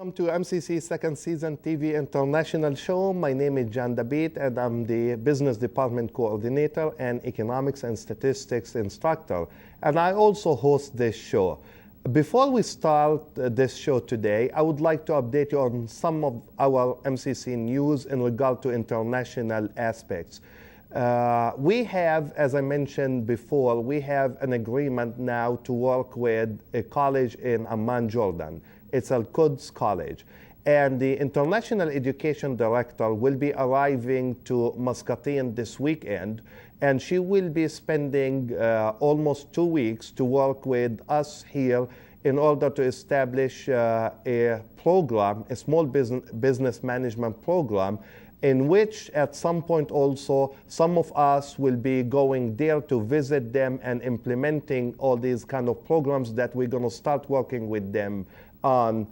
Welcome to MCC second season TV International Show. My name is Jan Dabit and I'm the Business Department Coordinator and Economics and Statistics Instructor. And I also host this show. Before we start this show today, I would like to update you on some of our MCC news in regard to international aspects. We have, as I mentioned before, we have an agreement now to work with a college in Amman, Jordan. It's Al-Quds College. And the International Education Director will be arriving to Muscatine this weekend, and she will be spending almost 2 weeks to work with us here in order to establish a program, a small business management program, in which at some point also some of us will be going there to visit them and implementing all these kind of programs that we're going to start working with them on,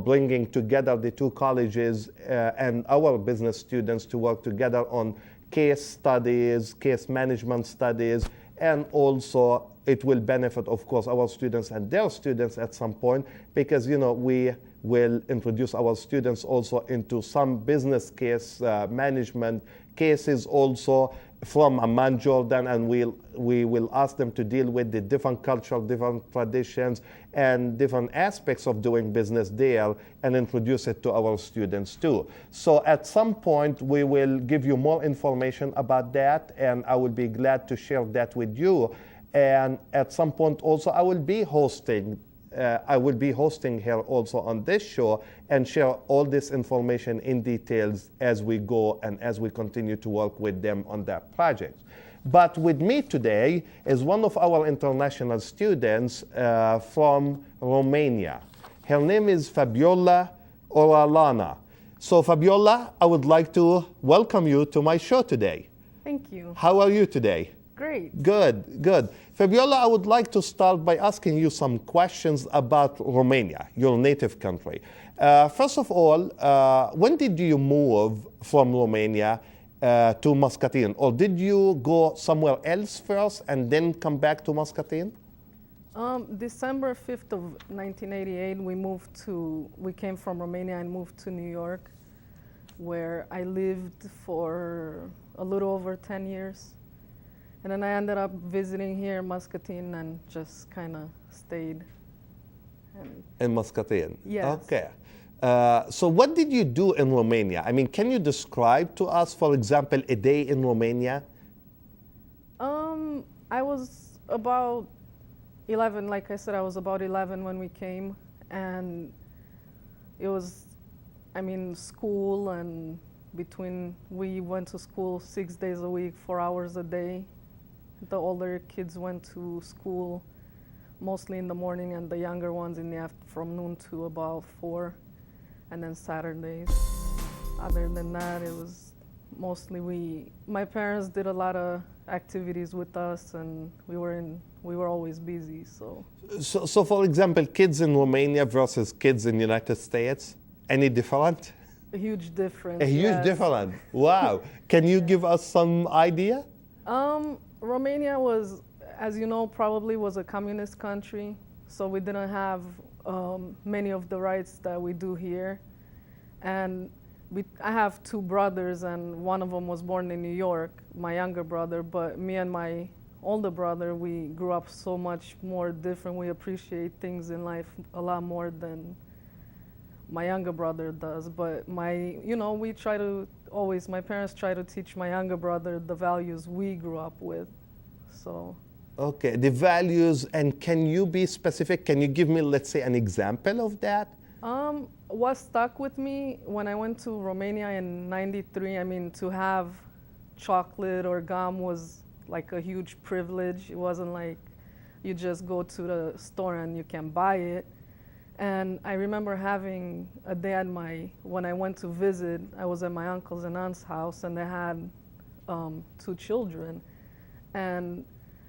bringing together the two colleges and our business students to work together on case studies, case management studies, and also it will benefit, of course, our students and their students at some point because, we will introduce our students also into some business case management cases also from Amman, Jordan, and we will ask them to deal with the different culture, different traditions, and different aspects of doing business there and introduce it to our students too. So at some point, we will give you more information about that, and I will be glad to share that with you. And at some point also, I will be hosting here also on this show and share all this information in details as we go and as we continue to work with them on that project. But with me today is one of our international students from Romania. Her name is Fabiola Orellana. So Fabiola, I would like to welcome you to my show today. Thank you. How are you today? Great. Good. Fabiola, I would like to start by asking you some questions about Romania, your native country. First of all, when did you move from Romania to Muscatine? Or did you go somewhere else first and then come back to Muscatine? December 5th of 1988, we came from Romania and moved to New York, where I lived for a little over 10 years. And then I ended up visiting here in Muscatine and just kind of stayed. In Muscatine? Yes. Okay. So what did you do in Romania? I mean, can you describe to us, for example, a day in Romania? I was about 11. Like I said, I was about 11 when we came. And it was, school and we went to school 6 days a week, 4 hours a day. The older kids went to school mostly in the morning and the younger ones from noon to about 4, and then Saturdays. Other than that, it was mostly my parents did a lot of activities with us, and we were always busy. So for example, kids in Romania versus kids in the United States, any different? A huge difference. A huge difference. Wow. Can you give us some idea? Romania was, as you know, probably was a communist country, so we didn't have many of the rights that we do here. And I have 2 brothers, and one of them was born in New York, my younger brother, but me and my older brother, we grew up so much more different. We appreciate things in life a lot more than my younger brother does. But my parents try to teach my younger brother the values we grew up with, so. Okay, the values, and can you be specific? Can you give me, let's say, an example of that? What stuck with me when I went to Romania in '93, to have chocolate or gum was like a huge privilege. It wasn't like you just go to the store and you can buy it. And I remember having a day when I went to visit, I was at my uncle's and aunt's house, and they had 2 children. And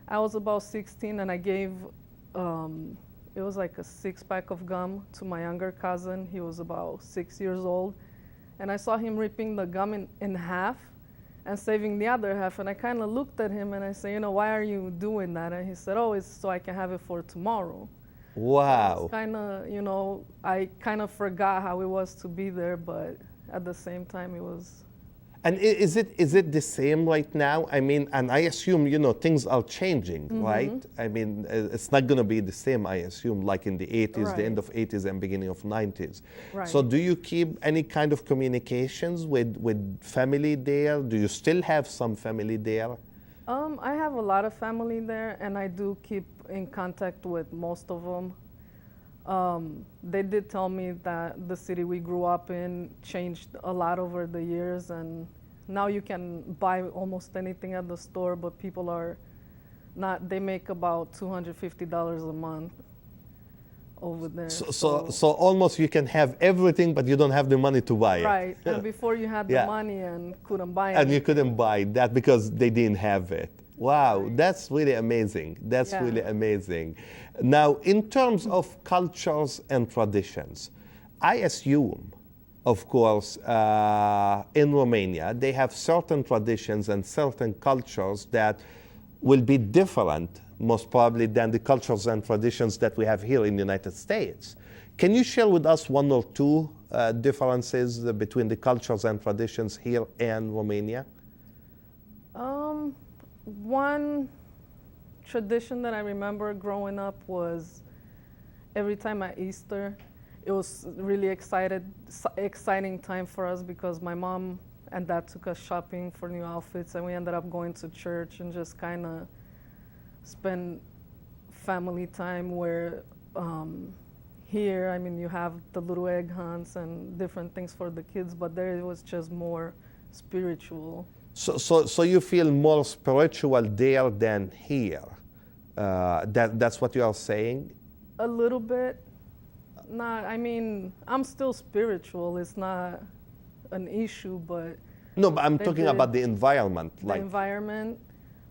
I was about 16, and I gave, it was like a 6-pack of gum to my younger cousin. He was about 6 years old. And I saw him ripping the gum in half and saving the other half. And I kind of looked at him and I said, why are you doing that? And he said, oh, it's so I can have it for tomorrow. Wow. Kind of, I kind of forgot how it was to be there, but at the same time, it was. And is it the same right now? I mean, and I assume, things are changing, right? I mean, it's not going to be the same, I assume, like in the 80s, the end of 80s and beginning of 90s. Right. So do you keep any kind of communications with family there? Do you still have some family there? I have a lot of family there, and I do keep in contact with most of them. They did tell me that the city we grew up in changed a lot over the years, and now you can buy almost anything at the store, but people are not, they make about $250 a month over there. So almost you can have everything, but you don't have the money to buy it. Right, and before you had the money and couldn't buy it. And you couldn't buy that because they didn't have it. Wow, that's really amazing. That's really amazing. Now, in terms of cultures and traditions, I assume, of course, in Romania, they have certain traditions and certain cultures that will be different, most probably, than the cultures and traditions that we have here in the United States. Can you share with us one or two differences between the cultures and traditions here and Romania? One tradition that I remember growing up was every time at Easter, it was really exciting time for us because my mom and dad took us shopping for new outfits, and we ended up going to church and just kind of spend family time where here, I mean, you have the little egg hunts and different things for the kids, but there it was just more spiritual. So you feel more spiritual there than here? That's what you are saying? A little bit. Not, I mean, I'm still spiritual. It's not an issue, but... No, but I'm talking about the environment. The environment.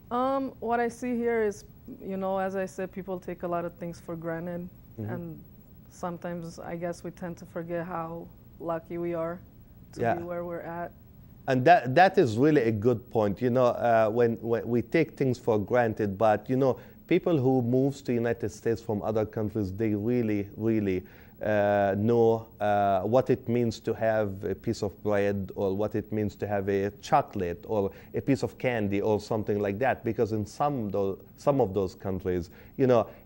What I see here is, as I said, people take a lot of things for granted. And sometimes I guess we tend to forget how lucky we are to be where we're at. And that is really a good point. When we take things for granted, but people who move to the United States from other countries, they really, really know what it means to have a piece of bread, or what it means to have a chocolate or a piece of candy or something like that. Because in some of those countries,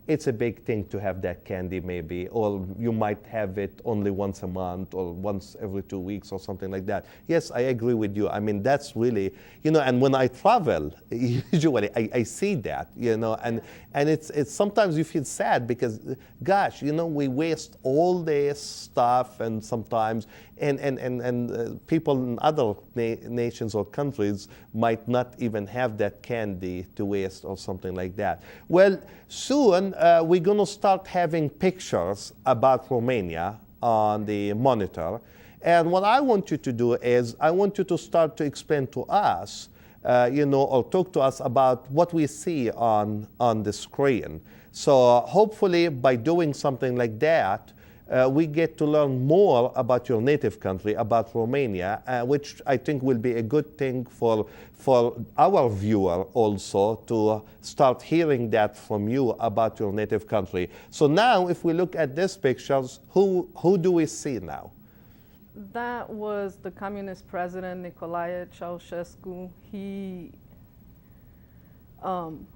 it's a big thing to have that candy maybe, or you might have it only once a month or once every 2 weeks or something like that. Yes, I agree with you. I mean, that's really, and when I travel, usually I see that, and it's sometimes you feel sad because, gosh, we waste all this stuff, and sometimes, and people in other nations or countries might not even have that candy to waste or something like that. Well, soon we're going to start having pictures about Romania on the monitor. And what I want you to do is I want you to start to explain to us, or talk to us about what we see on the screen. So hopefully by doing something like that, we get to learn more about your native country, about Romania, which I think will be a good thing for our viewer also to start hearing that from you about your native country. So now, if we look at these pictures, who do we see now? That was the communist president, Nicolae Ceausescu. He,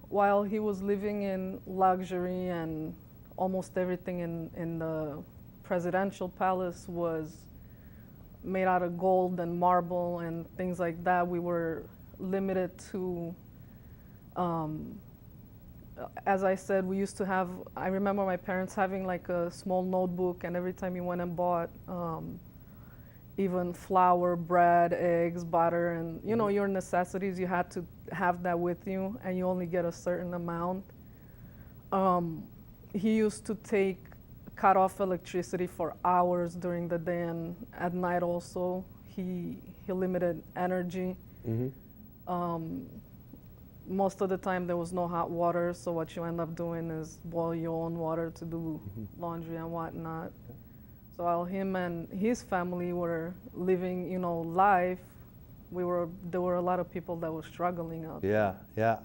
while he was living in luxury and almost everything in the presidential palace was made out of gold and marble and things like that, we were limited to, as I said, we used to have, I remember my parents having like a small notebook, and every time you went and bought even flour, bread, eggs, butter, and your necessities, you had to have that with you, and you only get a certain amount. He used to cut off electricity for hours during the day, and at night also. He limited energy. Most of the time there was no hot water, so what you end up doing is boil your own water to do laundry and whatnot. So while him and his family were living, life, there were a lot of people that were struggling out there.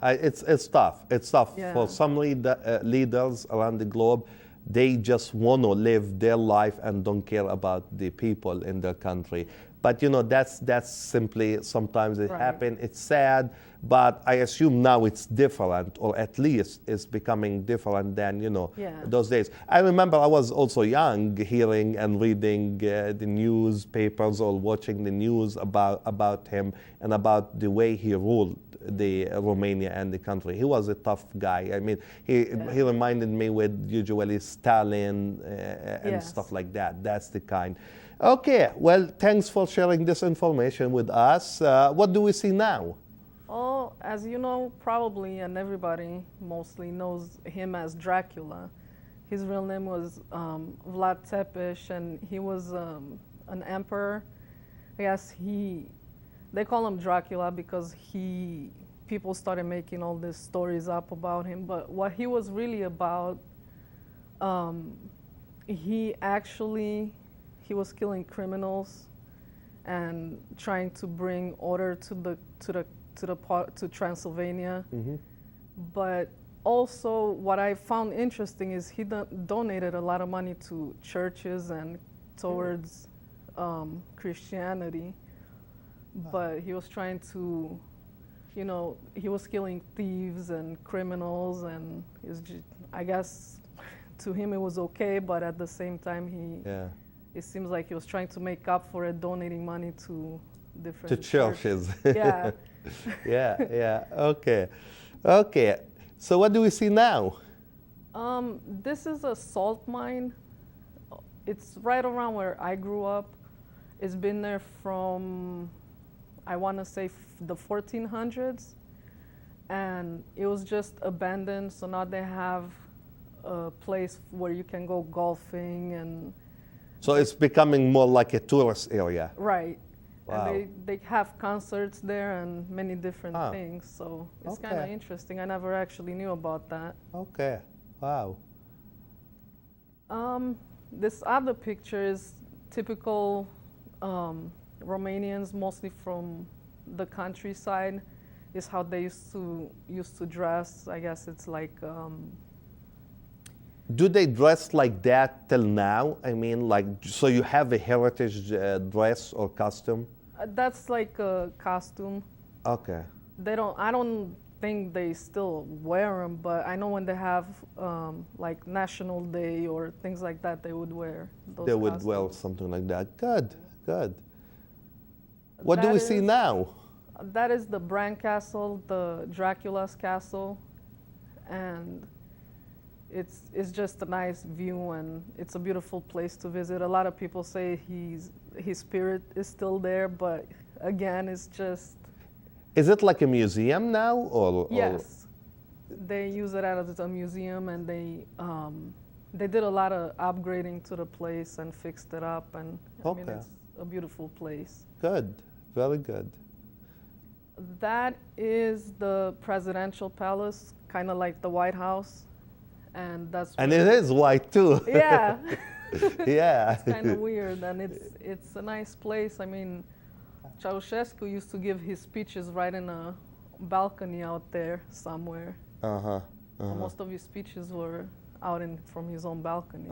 It's tough. It's tough for some leaders around the globe. they just want to live their life and don't care about the people in their country. But that's simply, sometimes it Right. happens. It's sad, but I assume now it's different, or at least it's becoming different than Yeah. those days. I remember I was also young, hearing and reading the newspapers or watching the news about him and about the way he ruled the Romania and the country. He was a tough guy. I mean, he reminded me with usually Stalin and Yes. stuff like that. That's the kind. Okay, well, thanks for sharing this information with us. What do we see now? Oh, as you know, probably, and everybody mostly knows him as Dracula. His real name was Vlad Tepes, and he was an emperor. I guess they call him Dracula because people started making all these stories up about him. But what he was really about, he was killing criminals and trying to bring order to Transylvania. Mm-hmm. But also, what I found interesting is he donated a lot of money to churches and towards Christianity. But he was trying to, he was killing thieves and criminals, and I guess to him it was okay, but at the same time it seems like he was trying to make up for it, donating money to different churches. Yeah. yeah. Okay. So what do we see now? This is a salt mine. It's right around where I grew up. It's been there from, I want to say, the 1400s, and it was just abandoned. So now they have a place where you can go golfing and. So it's becoming more like a tourist area. Right. Wow. And they have concerts there and many different things. So it's kind of interesting. I never actually knew about that. Okay. Wow. This other picture is typical Romanians, mostly from the countryside, is how they used to dress. I guess it's like. Do they dress like that till now? I mean, so you have a heritage dress or costume? That's like a costume. Okay. I don't think they still wear them, but I know when they have like National Day or things like that, they would wear those They would costumes. wear something like that. Good. What do we see now? That is the Bran Castle, the Dracula's castle, and it's just a nice view, and it's a beautiful place to visit. A lot of people say his spirit is still there, but again, it's just. Is it like a museum now, or? Yes, they use it as a museum, and they did a lot of upgrading to the place and fixed it up, and I mean it's a beautiful place. Good, very good. That is the presidential palace, kind of like the White House. And it is white too. Yeah. Yeah. It's kind of weird, and it's a nice place. I mean, Ceausescu used to give his speeches right in a balcony out there somewhere. So most of his speeches were out from his own balcony.